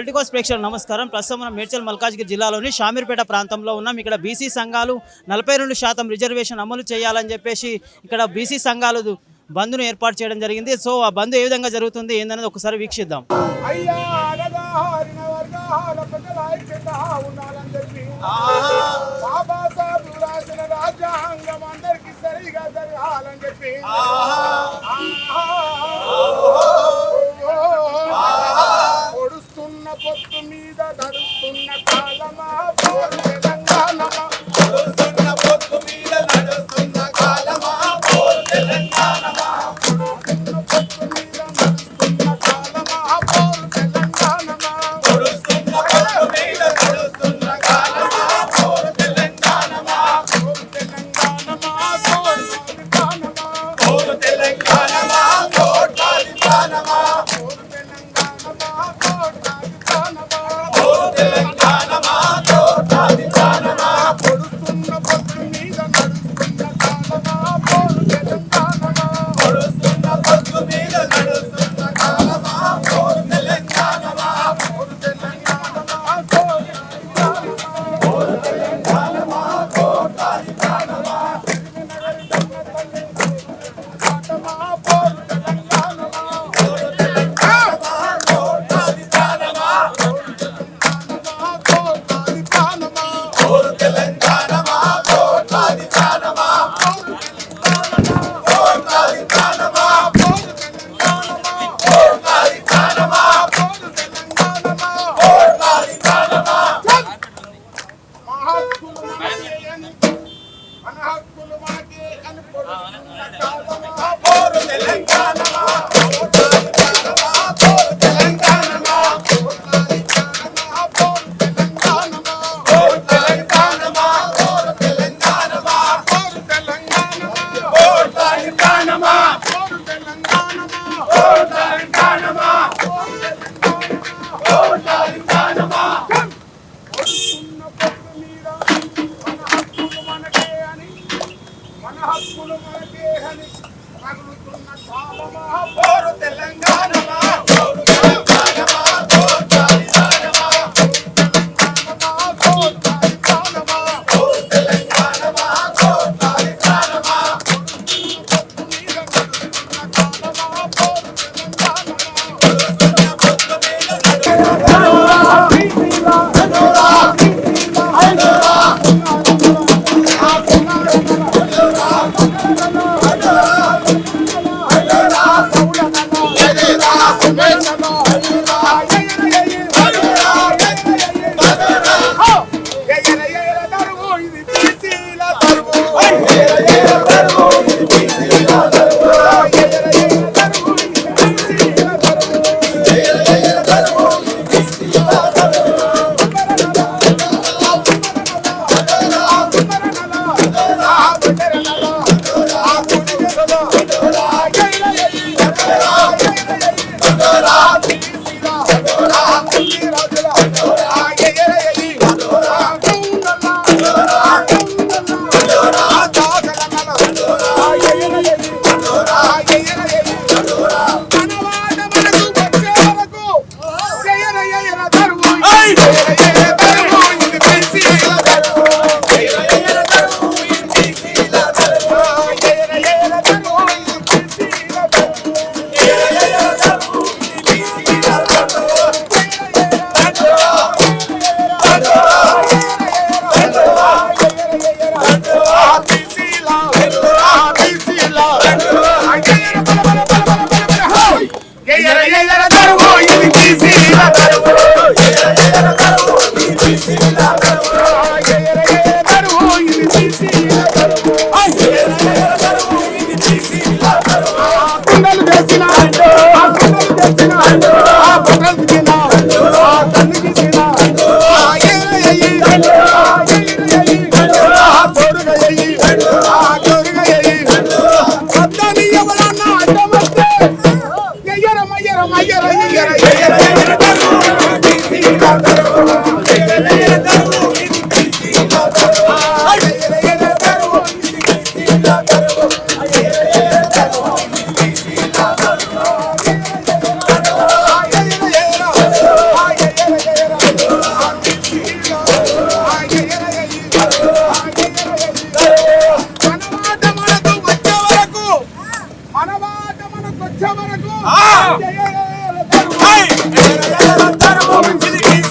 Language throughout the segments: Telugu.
పొలిటికోస్ ప్రేక్షకులకు నమస్కారం. ప్రస్తుతం మనం మేడ్చల్ మల్కాజ్గిరి జిల్లాలోని షామీర్పేట ప్రాంతంలో ఉన్నాం. ఇక్కడ బీసీ సంఘాలు 42% రిజర్వేషన్ అమలు చేయాలని చెప్పేసి ఇక్కడ బీసీ సంఘాలు బంద్ను ఏర్పాటు చేయడం జరిగింది. సో ఆ బంద్ ఏ విధంగా జరుగుతుంది ఏందనేది ఒకసారి వీక్షిద్దాం. పొత్తు మీద నడుస్తున్న కాలమా పోరు తెలంగాణమా, పొత్తు మీద నడుస్తున్న కాలమా పోరు తెలంగాణమా, పొత్తు మీద నడుస్తున్న కాలమా పోరు తెలంగాణమా, పొత్తు మీద నడుస్తున్న కాలమా పోరు తెలంగాణమా, పోరు తెలంగాణమా పోరు తెలంగాణమా కోట్లాది ప్రాణమా, పోరు తెలంగాణమా కోట్లాది పొడుస్తున్న పొత్తు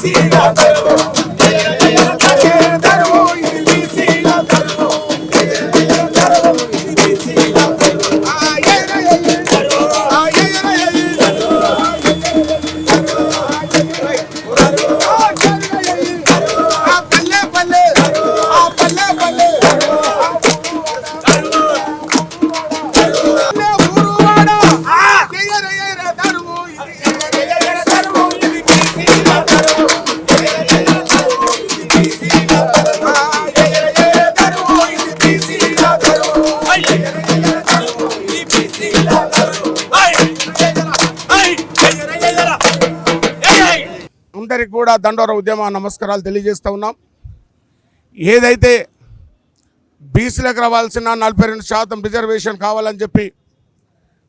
బీసీల తరువు తరువు ఇది బీసీల తరువు తరువు ఇది బీసీల తరువు పల్లె పల్లె పల్లె పల్లె ఊరువాడ తరువు తరువు ఇది బీసీల తరువు అందరికి కూడా దండోర ఉద్యమ నమస్కారాలు తెలియజేస్తూ ఉన్నాం. ఏదైతే బీసీలకు రావాల్సిన 42% రిజర్వేషన్ కావాలని చెప్పి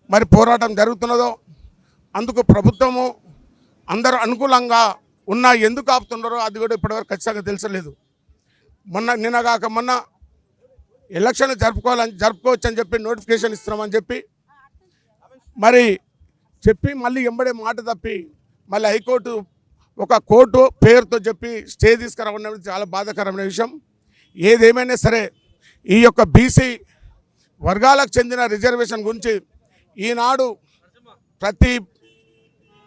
మరి పోరాటం జరుగుతున్నదో అందుకు ప్రభుత్వము అందరూ అనుకూలంగా ఉన్నా ఎందుకు ఆపుతున్నారో అది కూడా ఇప్పటివరకు ఖచ్చితంగా తెలిసలేదు. మొన్న ఎలక్షన్లు జరుపుకోవచ్చు అని చెప్పి నోటిఫికేషన్ ఇస్తున్నామని చెప్పి మరి మళ్ళీ ఎంబడే మాట తప్పి మళ్ళీ హైకోర్టు ఒక కోర్టు పేరుతో చెప్పి స్టే తీసుకురావడం చాలా బాధాకరమైన విషయం. ఏదేమైనా సరే ఈ యొక్క బీసీ వర్గాలకు చెందిన రిజర్వేషన్ గురించి ఈనాడు ప్రతి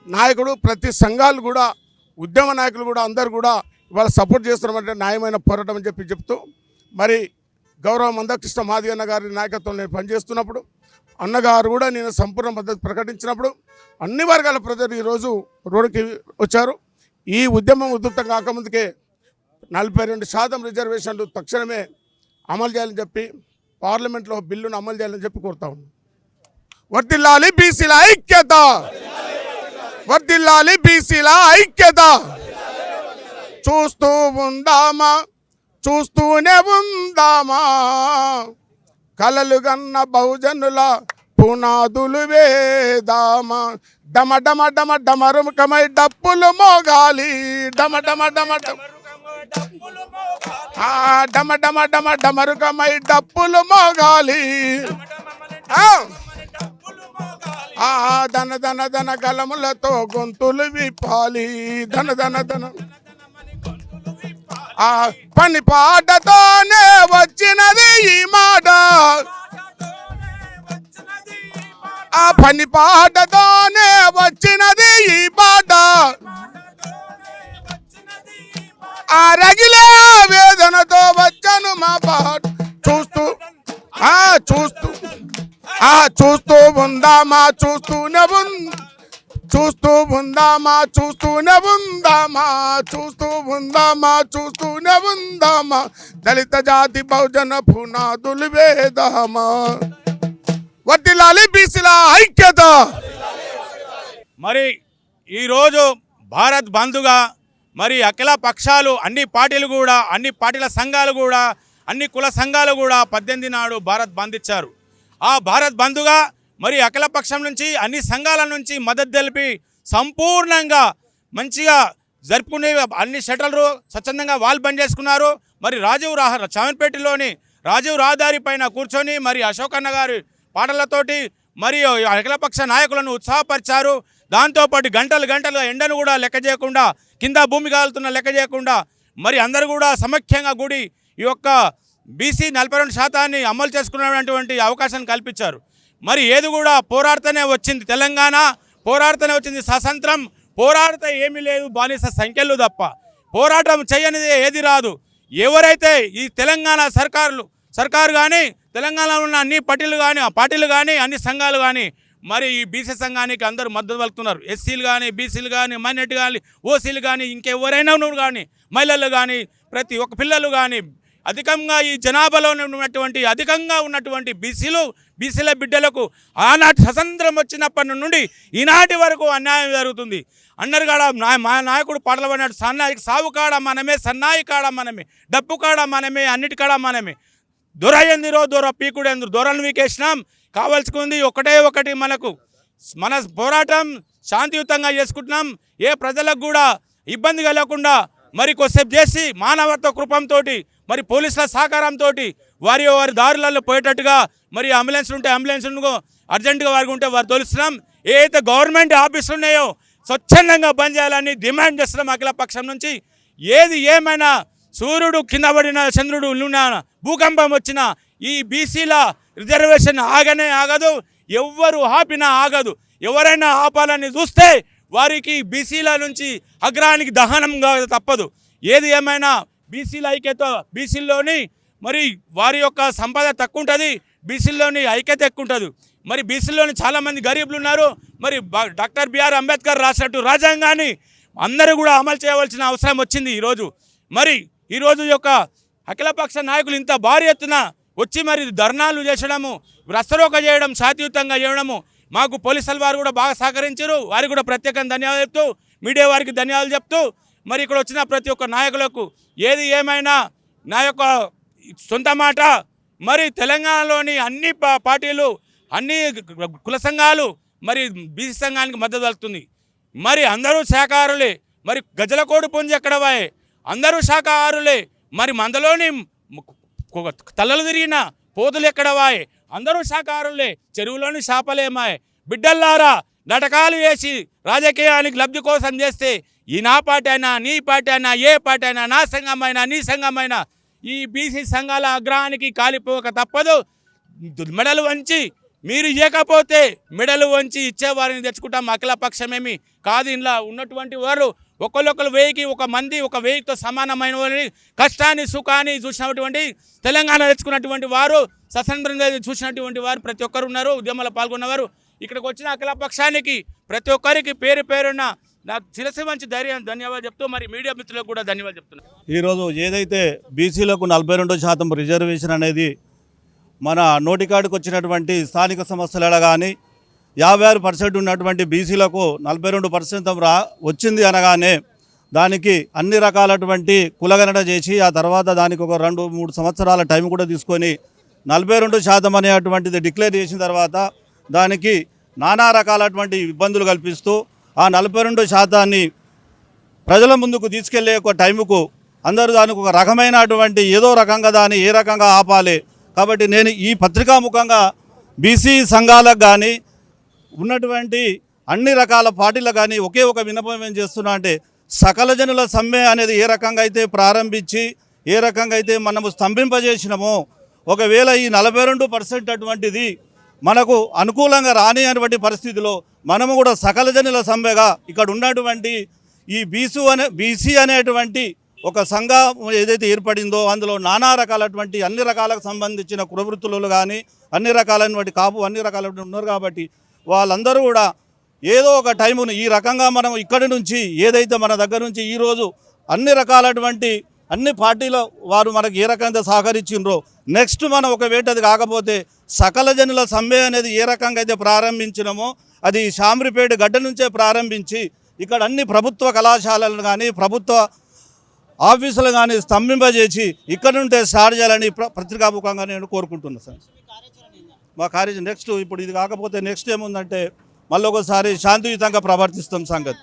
నాయకుడు ప్రతి సంఘాలు కూడా ఉద్యమ నాయకులు కూడా అందరూ కూడా ఇవాళ సపోర్ట్ చేస్తున్నామంటే న్యాయమైన పోరాటం అని చెప్తూ మరి గౌరవ మందకృష్ణ మాదిగ అన్న గారి నాయకత్వంలో నేను పనిచేస్తున్నప్పుడు అన్నగారు కూడా నేను సంపూర్ణ మద్దతు ప్రకటించినప్పుడు అన్ని వర్గాల ప్రజలు ఈరోజు రోడ్డుకి వచ్చారు. ఈ ఉద్యమం ఉధృతం కాకముందుకే 42% రిజర్వేషన్లు తక్షణమే అమలు చేయాలని చెప్పి పార్లమెంట్లో బిల్లును అమలు చేయాలని చెప్పి కోరుతా ఉన్నాం. వర్ధిల్లాలి బీసీల ఐక్యత, వర్ధిల్లాలి బీసీల ఐక్యత. చూస్తూనే ఉందామా కలలు గన్న బహుజనుల పునాదులు వేదామా. డమ డమ డమ డమరుకమై డప్పులు మోగాలి, డమ డమ డమ డమ డమరుకమై డప్పులు మోగాలి. ధన ధన ధన గలములతో గొంతులు విప్పాలి, ధన ధన ధన. పని పాటతోనే వచ్చినది ఈ మాట, ఆ పని పాటతోనే వచ్చినది ఈ పాట. ఆ రగిలే వేదనతో వచ్చను మా పాట. చూస్తూ ఉందామా చూస్తూనే ఉందామా దళిత జాతి బహుజన పునాదులు వేదామా. వర్ధిల్లాలి బీసీల ఐక్యత. మరి ఈరోజు భారత్ బంద్గా మరి అఖిల పక్షాలు అన్ని పార్టీల సంఘాలు కూడా అన్ని కుల సంఘాలు కూడా 18 నాడు భారత్ బంద్ ఇచ్చారు. ఆ భారత్ బంద్గా మరి అఖిల పక్షం నుంచి అన్ని సంఘాల నుంచి మద్దతు తెలిపి సంపూర్ణంగా మంచిగా జరుపుకునే అన్ని షటర్లు స్వచ్ఛందంగా వాళ్ళు బంద్ చేసుకున్నారు. మరి చామన్పేటలోని రాజీవ్ రహదారి పైన కూర్చొని మరి అశోకన్న గారి పాటలతోటి మరియు అఖిలపక్ష నాయకులను ఉత్సాహపరిచారు. దాంతోపాటు గంటలు ఎండను కూడా లెక్క చేయకుండా, కింద భూమి కాలుతున్న లెక్క చేయకుండా మరి అందరూ కూడా సమైక్యంగా కూడి ఈ యొక్క బీసీ 42% అమలు చేసుకున్నటువంటి అవకాశాన్ని కల్పించారు. మరి ఏది కూడా పోరాడుతూనే వచ్చింది తెలంగాణ, పోరాడుతూనే వచ్చింది స్వాతంత్రం. పోరాడితే ఏమీ లేదు, బానిస సంఖ్యలు తప్ప పోరాటం చేయనిది ఏది రాదు. ఎవరైతే ఈ తెలంగాణ సర్కారు కానీ తెలంగాణలో ఉన్న అన్ని పార్టీలు కానీ అన్ని సంఘాలు కానీ మరి ఈ బీసీ సంఘానికి అందరూ మద్దతు పలుకుతున్నారు. ఎస్సీలు కానీ, బీసీలు కానీ, మైనారిటీ కానీ, ఓసీలు కానీ, ఇంకెవరైనా కానీ, మహిళలు కానీ, ప్రతి ఒక్క పిల్లలు కానీ అధికంగా ఈ జనాభాలో అధికంగా ఉన్నటువంటి బీసీల బిడ్డలకు ఆనాటి స్వతంత్రం వచ్చినప్పటి నుండి ఈనాటి వరకు అన్యాయం జరుగుతుంది. అన్నారు కాడ మా నాయకుడు పాటలు పడినాడు, సావు కాడ మనమే, సన్నాయి కాడ మనమే, డప్పు కాడ మనమే, అన్నిటి కాడ మనమే. దొర ఎందిరో దొర పీకుడు ఎందరు, దొరలు వీకేసినాం. కావాల్సుకుంది ఒకటి మన పోరాటం శాంతియుతంగా చేసుకుంటున్నాం. ఏ ప్రజలకు కూడా ఇబ్బంది కలగకుండా మరి కొద్దిసేపు చేసి మానవత్వ కృపంతో మరి పోలీసుల సహకారంతో వారి దారులలో పోయేటట్టుగా మరి అంబులెన్స్ ఉంటే అంబులెన్స్ను అర్జెంటుగా వారికి ఉంటే వారు తోలుస్తున్నాం. ఏదైతే గవర్నమెంట్ ఆఫీసులు ఉన్నాయో స్వచ్ఛందంగా బంద్ చేయాలని డిమాండ్ చేస్తున్నాం అఖిల పక్షం నుంచి. ఏది ఏమైనా సూర్యుడు కింద పడిన, చంద్రుడు ఉన్న, భూకంపం వచ్చినా ఈ బీసీల రిజర్వేషన్ ఆగనే ఆగదు, ఎవ్వరు ఆపినా ఆగదు. ఎవరైనా ఆపాలని చూస్తే వారికి బీసీల నుంచి అగ్రానికి దహనంగా తప్పదు. ఏది ఏమైనా బీసీల ఐక్యత, బీసీల్లోని మరి వారి యొక్క సంపద తక్కువ ఉంటుంది, బీసీల్లోని ఐక్యత ఎక్కువ ఉంటుంది. మరి బీసీల్లోని చాలామంది గరీబులు ఉన్నారు. మరి డాక్టర్ బిఆర్ అంబేద్కర్ రాసినట్టు రాజ్యాంగాన్ని అందరూ కూడా అమలు చేయవలసిన అవసరం వచ్చింది ఈరోజు. మరి ఈరోజు యొక్క అఖిలపక్ష నాయకులు ఇంత భారీ ఎత్తున వచ్చి మరి ధర్నాలు చేసడము, రస్తరోక చేయడం, శాంతియుతంగా చేయడము మాకు పోలీసుల వారు కూడా బాగా సహకరించారు. వారికి కూడా ప్రత్యేకంగా ధన్యవాదాలు చెప్తూ, మీడియా వారికి ధన్యవాదాలు చెప్తూ, మరి ఇక్కడ వచ్చిన ప్రతి ఒక్క నాయకులకు ఏది ఏమైనా నా యొక్క సొంత మాట, మరి తెలంగాణలోని అన్ని పార్టీలు, అన్ని కుల సంఘాలు మరి బీసీ సంఘానికి మద్దతు పలుకుతుంది. మరి అందరూ శాఖాహారులే. మరి గజలకోడు పుంజ ఎక్కడవాయే, అందరూ శాఖాహారులే. మరి మందలోని తలలు తిరిగిన పోతులు ఎక్కడవాయే, అందరూ శాఖాహారులే. చెరువులోని శాపలేమాయే. బిడ్డల్లారా, నాటకాలు వేసి రాజకీయానికి లబ్ధి కోసం చేస్తే ఈ నా పార్టీ అయినా, నీ పార్టీ అయినా, ఏ పార్టీ అయినా, నా సంఘమైనా, నీ సంఘమైనా ఈ బీసీ సంఘాల అగ్రహానికి కాలిపోక తప్పదు. మెడలు వంచి మీరు ఇవ్వకపోతే మెడలు వంచి ఇచ్చేవారిని తెచ్చుకుంటాం. అఖిల పక్షమేమి కాదు. ఇంట్లో ఉన్నటువంటి వారు ఒకళ్ళొకరు 1000కి 1 మంది, 1000తో సమానమైన వారిని కష్టాన్ని సుఖాన్ని చూసినటువంటి, తెలంగాణ తెచ్చుకున్నటువంటి వారు, స్వతంత్రంగా చూసినటువంటి వారు ప్రతి ఒక్కరు ఉన్నారు. ఉద్యమంలో పాల్గొన్నవారు. ఇక్కడికి వచ్చిన అఖిల పక్షానికి ప్రతి ఒక్కరికి పేరు పేరున్న నాకు శిరస్సు మంచి ధన్యవాదాలు చెప్తూ, మరి మీడియా మిత్రులకు కూడా ధన్యవాదాలు చెప్తున్నాను. ఈరోజు ఏదైతే బీసీలకు 42% రిజర్వేషన్ అనేది మన నోటికాడికి వచ్చినటువంటి స్థానిక సంస్థలలో కానీ 56% ఉన్నటువంటి బీసీలకు 42% వచ్చింది అనగానే దానికి అన్ని రకాలటువంటి కులగణన చేసి ఆ తర్వాత దానికి ఒక 2-3 సంవత్సరాల టైం కూడా తీసుకొని 42% అనేటువంటిది డిక్లేర్ చేసిన తర్వాత దానికి నానా రకాలటువంటి ఇబ్బందులు కల్పిస్తూ ఆ 42% ప్రజల ముందుకు తీసుకెళ్లే ఒక టైముకు అందరూ దానికి ఒక రకమైనటువంటి ఏదో రకంగా దాన్ని ఏ రకంగా ఆపాలి. కాబట్టి నేను ఈ పత్రికాముఖంగా బీసీ సంఘాలకు కానీ ఉన్నటువంటి అన్ని రకాల పార్టీలకు కానీ ఒకే ఒక విన్నపం ఏం చేస్తున్నా అంటే, సకల జనుల సమ్మె అనేది ఏ రకంగా అయితే ప్రారంభించి ఏ రకంగా అయితే మనము స్తంభింపజేసినామో, ఒకవేళ ఈ 42% అటువంటిది మనకు అనుకూలంగా రాని అటువంటి పరిస్థితిలో మనము కూడా సకల జనుల సమ్మెగా ఇక్కడ ఉన్నటువంటి ఈ బీసీ అనేటువంటి ఒక సంఘం ఏదైతే ఏర్పడిందో అందులో నానా రకాలటువంటి అన్ని రకాలకు సంబంధించిన కులవృత్తులు కానీ అన్ని రకాలైనటువంటి కాపు అన్ని రకాలైన ఉన్నారు. కాబట్టి వాళ్ళందరూ కూడా ఏదో ఒక టైమును ఈ రకంగా మనం ఇక్కడి నుంచి ఏదైతే మన దగ్గర నుంచి ఈరోజు అన్ని రకాలటువంటి అన్ని పార్టీల వారు మనకు ఏ రకంగా సహకరించిండ్రో, నెక్స్ట్ మనం ఒకవేళ అది కాకపోతే సకల జనుల సమ్మె అనేది ఏ రకంగా అయితే ప్రారంభించినామో అది శామ్రిపేట గడ్డ నుంచే ప్రారంభించి ఇక్కడ అన్ని ప్రభుత్వ కళాశాలలను కానీ ప్రభుత్వ ఆఫీసులు కానీ స్తంభింపజేసి ఇక్కడ నుండే స్టార్ట్ చేయాలని పత్రికాముఖంగా నేను కోరుకుంటున్నాను సార్. మా కార్యక్రమం నెక్స్ట్ ఇప్పుడు ఇది కాకపోతే నెక్స్ట్ ఏముందంటే మళ్ళీ ఒకసారి శాంతియుతంగా ప్రవర్తిస్తాం. సంగతి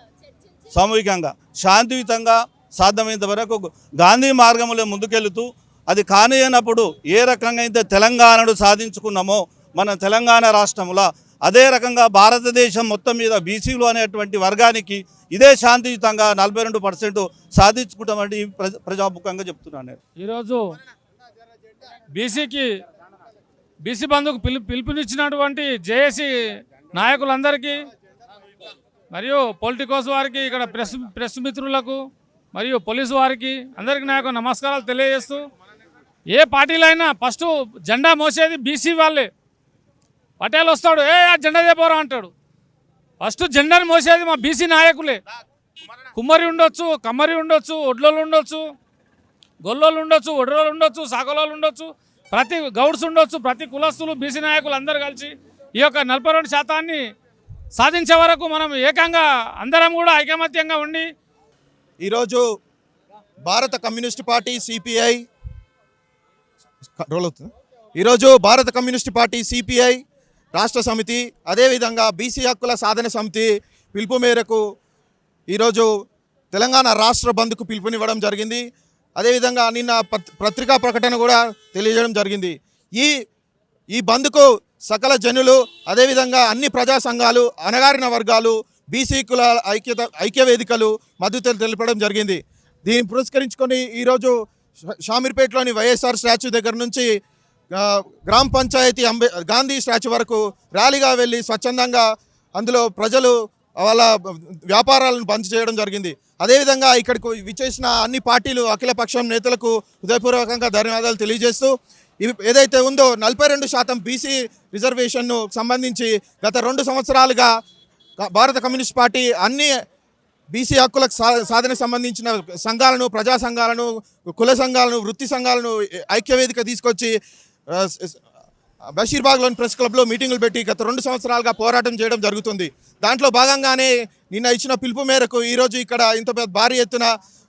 సామూహికంగా శాంతియుతంగా సాధ్యమైనంత వరకు గాంధీ మార్గంలో ముందుకెళ్తూ అది కానియనప్పుడు ఏ రకంగా అయితే తెలంగాణను సాధించుకున్నామో మన తెలంగాణ రాష్ట్రంలో అదే రకంగా భారతదేశం మొత్తం మీద బీసీలు అనేటువంటి వర్గానికి ఇదే శాంతియుతంగా 42% సాధించుకుంటామని ప్రజాముఖంగా చెప్తున్నాను. ఈరోజు బీసీ బంధుకు పిలుపునిచ్చినటువంటి జేఏసీ నాయకులందరికీ మరియు పొలిటికోస్ వారికి, ఇక్కడ ప్రెస్ మిత్రులకు మరియు పోలీసు వారికి అందరికీ నాకు నమస్కారాలు తెలియజేస్తూ, ఏ పార్టీలైనా ఫస్ట్ జెండా మోసేది బీసీ వాళ్ళే. పటేల్ వస్తాడు, ఆ జెండా దేపోరా అంటాడు. ఫస్ట్ జెండాను మోసేది మా బీసీ నాయకులే. కుమ్మరి ఉండొచ్చు, కమ్మరి ఉండొచ్చు, ఒడ్లోళ్ళు ఉండొచ్చు, గొల్లోళ్ళు ఉండొచ్చు, ఒడ్రోళ్ళు ఉండొచ్చు, సాగలోళ్ళు ఉండొచ్చు, ప్రతి గౌడ్స్ ఉండొచ్చు, ప్రతి కులస్తులు బీసీ నాయకులు అందరూ కలిసి ఈ యొక్క 42% సాధించే వరకు మనం ఏకంగా అందరం కూడా ఐకమత్యంగా ఉండి ఈరోజు భారత కమ్యూనిస్ట్ పార్టీ సిపిఐ ఈరోజు భారత కమ్యూనిస్ట్ పార్టీ సిపిఐ రాష్ట్ర సమితి అదేవిధంగా బీసీ హక్కుల సాధన సమితి పిలుపు మేరకు ఈరోజు తెలంగాణ రాష్ట్ర బంద్కు పిలుపునివ్వడం జరిగింది. అదేవిధంగా నిన్న పత్రికా ప్రకటన కూడా తెలియజేయడం జరిగింది. ఈ బంద్కు సకల జనులు అదేవిధంగా అన్ని ప్రజా సంఘాలు, అణగారిన వర్గాలు, బీసీ కుల ఐక్య వేదికలు మద్దతు తెలపడం జరిగింది. దీన్ని పురస్కరించుకొని ఈరోజు షామీర్పేటలోని వైఎస్ఆర్ స్టాచ్యూ దగ్గర నుంచి గ్రామ పంచాయతీ గాంధీ స్టాచ్యూ వరకు ర్యాలీగా వెళ్ళి స్వచ్ఛందంగా అందులో ప్రజలు వాళ్ళ వ్యాపారాలను బంద్ చేయడం జరిగింది. అదేవిధంగా ఇక్కడికి విచ్చేసిన అన్ని పార్టీలు అఖిలపక్షం నేతలకు హృదయపూర్వకంగా ధన్యవాదాలు తెలియజేస్తూ ఏదైతే ఉందో 42% బీసీ రిజర్వేషన్ను సంబంధించి గత 2 సంవత్సరాలుగా భారత కమ్యూనిస్ట్ పార్టీ అన్ని బీసీ హక్కులకు సాధన సంబంధించిన సంఘాలను, ప్రజా సంఘాలను, కుల సంఘాలను, వృత్తి సంఘాలను ఐక్యవేదిక తీసుకొచ్చి బషీర్బాగ్లోని ప్రెస్ క్లబ్లో మీటింగులు పెట్టి గత 2 సంవత్సరాలుగా పోరాటం చేయడం జరుగుతుంది. దాంట్లో భాగంగానే నిన్న ఇచ్చిన పిలుపు మేరకు ఈరోజు ఇక్కడ ఇంత భారీ ఎత్తున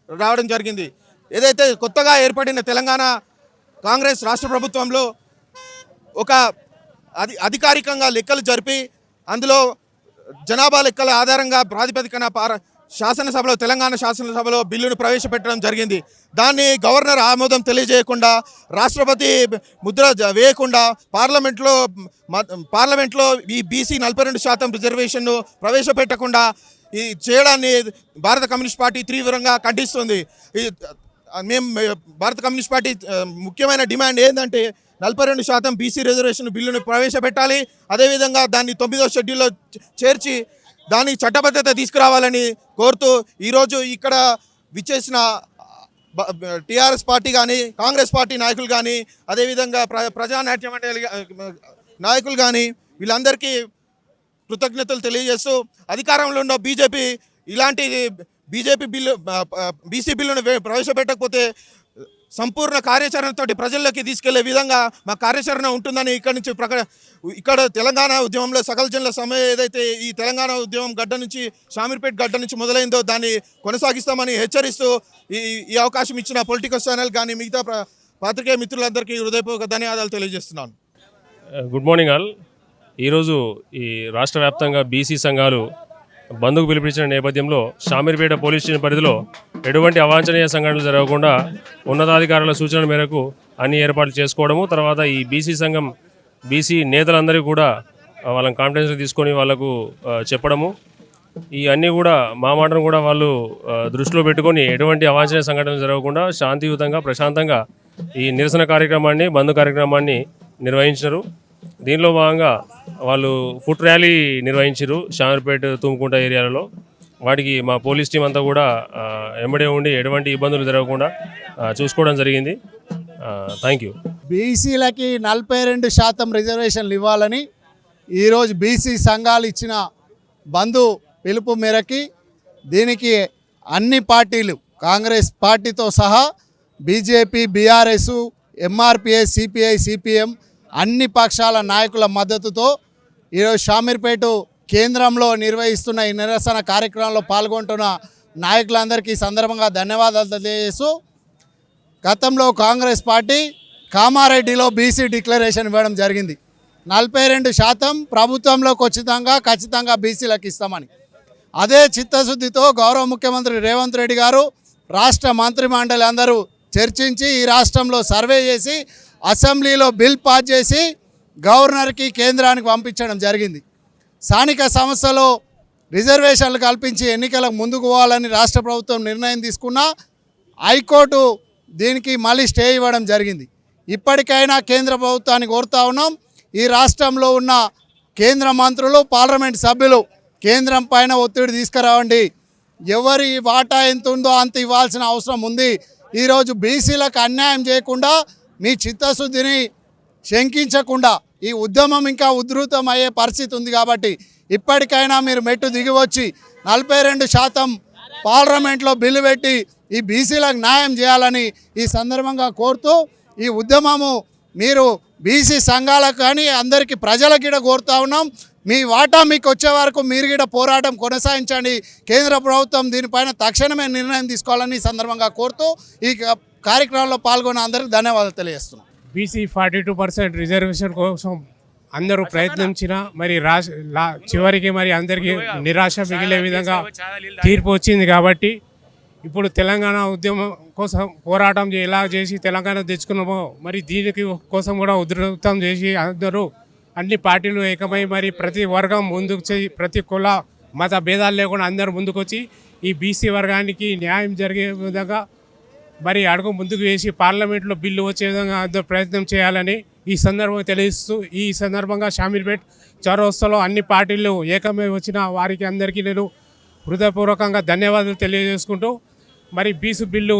రావడం జరిగింది. ఏదైతే కొత్తగా ఏర్పడిన తెలంగాణ కాంగ్రెస్ రాష్ట్ర ప్రభుత్వంలో ఒక అధికారికంగా లెక్కలు జరిపి అందులో జనాభా లెక్కల ఆధారంగా ప్రాతిపదికన శాసనసభలో తెలంగాణ శాసనసభలో బిల్లును ప్రవేశపెట్టడం జరిగింది. దాన్ని గవర్నర్ ఆమోదం తెలియజేయకుండా, రాష్ట్రపతి ముద్ర వేయకుండా పార్లమెంట్లో ఈ బీసీ 42% రిజర్వేషన్ను ప్రవేశపెట్టకుండా ఈ చేయడాన్ని భారత కమ్యూనిస్ట్ పార్టీ తీవ్రంగా ఖండిస్తుంది. మేము భారత కమ్యూనిస్ట్ పార్టీ ముఖ్యమైన డిమాండ్ ఏంటంటే 42% బీసీ రిజర్వేషన్ బిల్లును ప్రవేశపెట్టాలి. అదేవిధంగా దాన్ని 9వ షెడ్యూల్లో చేర్చి దానికి చట్టబద్ధత తీసుకురావాలని కోరుతూ ఈరోజు ఇక్కడ విచ్చేసిన టీఆర్ఎస్ పార్టీ కానీ, కాంగ్రెస్ పార్టీ నాయకులు కానీ, అదేవిధంగా ప్రజానాట్య మండలి నాయకులు కానీ వీళ్ళందరికీ కృతజ్ఞతలు తెలియజేస్తూ అధికారంలో ఉన్న బీజేపీ బీసీ బిల్లును ప్రవేశపెట్టకపోతే సంపూర్ణ కార్యాచరణతోటి ప్రజల్లోకి తీసుకెళ్లే విధంగా మా కార్యాచరణ ఉంటుందని ఇక్కడి నుంచి ఇక్కడ తెలంగాణ ఉద్యమంలో సకల జనుల సమ్మె ఏదైతే ఈ తెలంగాణ ఉద్యమం గడ్డ నుంచి షామీర్పేట గడ్డ నుంచి మొదలైందో దాన్ని కొనసాగిస్తామని హెచ్చరిస్తూ ఈ అవకాశం ఇచ్చిన పొలిటికల్ ఛానల్ కానీ మిగతా పాత్రికేయ మిత్రులందరికీ హృదయపూర్వక ధన్యవాదాలు తెలియజేస్తున్నాను. Good morning all. ఈరోజు ఈ రాష్ట్ర వ్యాప్తంగా బీసీ సంఘాలు బంద్కు పిలుపునిచ్చిన నేపథ్యంలో షామీర్పేట పోలీస్ స్టేషన్ పరిధిలో ఎటువంటి అవాంఛనీయ సంఘటనలు జరగకుండా ఉన్నతాధికారుల సూచనల మేరకు అన్ని ఏర్పాట్లు చేసుకోవడము, తర్వాత ఈ బీసీ సంఘం బీసీ నేతలందరికీ కూడా వాళ్ళని కాన్ఫిడెన్స్ తీసుకొని వాళ్ళకు చెప్పడము, ఈ అన్నీ కూడా మా మాటను కూడా వాళ్ళు దృష్టిలో పెట్టుకొని ఎటువంటి అవాంఛనీయ సంఘటనలు జరగకుండా శాంతియుతంగా ప్రశాంతంగా ఈ నిరసన కార్యక్రమాన్ని, బంద్ కార్యక్రమాన్ని నిర్వహించారు. దీనిలో భాగంగా వాళ్ళు ఫుట్ ర్యాలీ నిర్వహించారు షామీర్పేట, తుమ్కుంట ఏరియాలలో. వాటికి మా పోలీస్ టీం అంతా కూడా ఎంబడే ఉండి ఎటువంటి ఇబ్బందులు జరగకుండా చూసుకోవడం జరిగింది. Thank you. బీసీలకి 42% రిజర్వేషన్లు ఇవ్వాలని ఈరోజు బీసీ సంఘాలు ఇచ్చిన బంధు పిలుపు మేరకి దీనికి అన్ని పార్టీలు, కాంగ్రెస్ పార్టీతో సహా BJP, BRS, MRPS, CPI, CPM అన్ని పక్షాల నాయకుల మద్దతుతో ఈరోజు షామీర్పేట కేంద్రంలో నిర్వహిస్తున్న ఈ నిరసన కార్యక్రమంలో పాల్గొంటున్న నాయకులందరికీ సందర్భంగా ధన్యవాదాలు తెలియజేస్తూ, గతంలో కాంగ్రెస్ పార్టీ కామారెడ్డిలో బీసీ డిక్లరేషన్ ఇవ్వడం జరిగింది. 42% ప్రభుత్వంలోకి ఖచ్చితంగా బీసీలకు ఇస్తామని. అదే చిత్తశుద్ధితో గౌరవ ముఖ్యమంత్రి రేవంత్ రెడ్డి గారు, రాష్ట్ర మంత్రిమండలి అందరూ చర్చించి ఈ రాష్ట్రంలో సర్వే చేసి అసెంబ్లీలో బిల్ పాస్ చేసి గవర్నర్కి, కేంద్రానికి పంపించడం జరిగింది. స్థానిక సంస్థలో రిజర్వేషన్లు కల్పించి ఎన్నికలకు ముందుకు పోవాలని రాష్ట్ర ప్రభుత్వం నిర్ణయం తీసుకున్నా హైకోర్టు దీనికి మళ్ళీ స్టే ఇవ్వడం జరిగింది. ఇప్పటికైనా కేంద్ర ప్రభుత్వాన్ని కోరుతా ఉన్నాం, ఈ రాష్ట్రంలో ఉన్న కేంద్ర మంత్రులు, పార్లమెంట్ సభ్యులు కేంద్రం పైన ఒత్తిడి తీసుకురావండి. ఎవరి వాటా ఎంత ఉందో అంత ఇవ్వాల్సిన అవసరం ఉంది. ఈరోజు బీసీలకు అన్యాయం చేయకుండా, మీ చిత్తశుద్ధిని శంకించకుండా ఈ ఉద్యమం ఇంకా ఉధృతం అయ్యే పరిస్థితి ఉంది. కాబట్టి ఇప్పటికైనా మీరు మెట్టు దిగివచ్చి 42% పార్లమెంట్లో బిల్లు పెట్టి ఈ బీసీలకు న్యాయం చేయాలని ఈ సందర్భంగా కోరుతూ, ఈ ఉద్యమము మీరు బీసీ సంఘాలకు కానీ అందరికీ ప్రజలకు కూడా కోరుతా ఉన్నాం. మీ వాటా మీకు వచ్చే వరకు మీరు కూడా పోరాటం కొనసాగించండి. కేంద్ర ప్రభుత్వం దీనిపైన తక్షణమే నిర్ణయం తీసుకోవాలని ఈ సందర్భంగా కోరుతూ ఈ కార్యక్రమంలో పాల్గొన్న అందరికీ ధన్యవాదాలు తెలియజేస్తున్నాం. బీసీ 42% రిజర్వేషన్ కోసం అందరూ ప్రయత్నించినా మరి చివరికి మరి అందరికీ నిరాశ మిగిలే విధంగా తీర్పు వచ్చింది. కాబట్టి ఇప్పుడు తెలంగాణ ఉద్యమం కోసం పోరాటం ఎలా చేసి తెలంగాణ తెచ్చుకున్నామో మరి దీనికి కోసం కూడా ఉధృతం చేసి అందరూ అన్ని పార్టీలు ఏకమై మరి ప్రతి వర్గం ముందుకు ప్రతి కుల మత భేదాలు లేకుండా అందరూ ముందుకొచ్చి ఈ బీసీ వర్గానికి న్యాయం జరిగే విధంగా మరి అడుగు ముందుకు వేసి పార్లమెంట్లో బిల్లు వచ్చే విధంగా అందరూ ప్రయత్నం చేయాలని ఈ సందర్భంగా తెలియజేస్తూ ఈ సందర్భంగా షామీర్పేట్ చౌరస్తాలో అన్ని పార్టీలు ఏకమై వచ్చిన వారికి అందరికీ నేను హృదయపూర్వకంగా ధన్యవాదాలు తెలియజేసుకుంటూ మరి బీసీ బిల్లు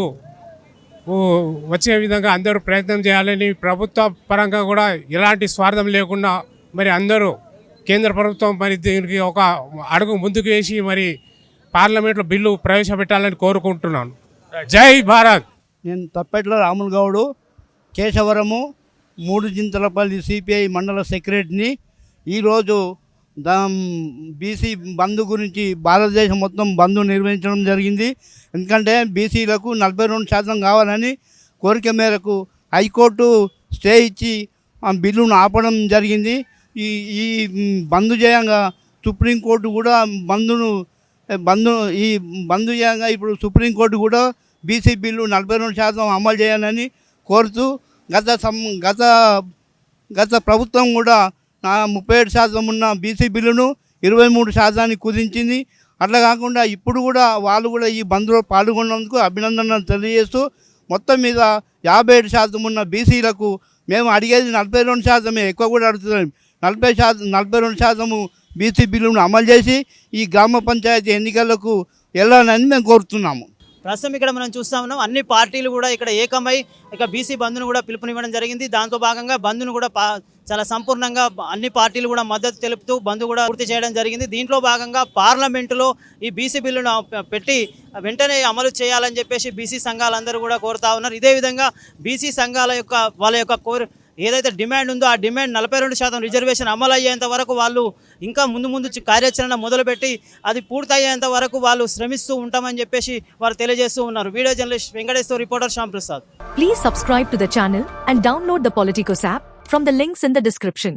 వచ్చే విధంగా అందరూ ప్రయత్నం చేయాలని ప్రభుత్వ పరంగా కూడా ఎలాంటి స్వార్థం లేకుండా మరి అందరూ కేంద్ర ప్రభుత్వం మరి దీనికి ఒక అడుగు ముందుకు వేసి మరి పార్లమెంట్లో బిల్లు ప్రవేశపెట్టాలని కోరుకుంటున్నాను. జై భారత్. నేను తప్పెట్ల రాములు గౌడు, కేశవరము, మూడు జింతలపల్లి సిపిఐ మండల సెక్రటరీని. ఈరోజు బీసీ బంద్ గురించి భారతదేశం మొత్తం బంద్ నిర్వహించడం జరిగింది. ఎందుకంటే బీసీలకు 42% కావాలని కోరిక మేరకు హైకోర్టు స్టే ఇచ్చి బిల్లును ఆపడం జరిగింది. ఈ బంద్ చేయంగా సుప్రీంకోర్టు కూడా ఈ బంద్ చేయంగా ఇప్పుడు సుప్రీంకోర్టు కూడా బీసీ బిల్లు 42% అమలు చేయాలని కోరుతూ గత ప్రభుత్వం కూడా 37% ఉన్న బీసీ బిల్లును 23% కుదించింది. అట్లా కాకుండా ఇప్పుడు కూడా వాళ్ళు కూడా ఈ బంద్లో పాల్గొన్నందుకు అభినందనలు తెలియజేస్తూ మొత్తం మీద 57% ఉన్న బీసీలకు మేము అడిగేది 42%, ఎక్కువ కూడా అడుగుతున్నాం. 42% బీసీ బిల్లును అమలు చేసి ఈ గ్రామ పంచాయతీ ఎన్నికలకు వెళ్ళాలని మేము కోరుతున్నాము. ప్రస్తుతం ఇక్కడ మనం చూస్తా ఉన్నాం అన్ని పార్టీలు కూడా ఇక్కడ ఏకమై ఇక బీసీ బంద్ను కూడా పిలుపునివ్వడం జరిగింది. దాంతో భాగంగా బంద్ను కూడా చాలా సంపూర్ణంగా అన్ని పార్టీలు కూడా మద్దతు తెలుపుతూ బంద్ కూడా పూర్తి చేయడం జరిగింది. దీంట్లో భాగంగా పార్లమెంటులో ఈ బీసీ బిల్లును పెట్టి వెంటనే అమలు చేయాలని చెప్పేసి బీసీ సంఘాలందరూ కూడా కోరుతా ఉన్నారు. ఇదే విధంగా బీసీ సంఘాల యొక్క వాళ్ళ యొక్క ఏదైతే డిమాండ్ ఉందో ఆ డిమాండ్ 42% రిజర్వేషన్ అమలు అయ్యేంత వరకు వాళ్ళు ఇంకా ముందు కార్యాచరణ మొదలుపెట్టి అది పూర్తయ్యేంత వరకు వాళ్ళు శ్రమిస్తూ ఉంటామని చెప్పేసి వారు తెలియజేస్తూ ఉన్నారు. Video journalist Venkateswara, reporter Shyam Prasad. Please subscribe to the channel and download the Politicos app from the links in the description.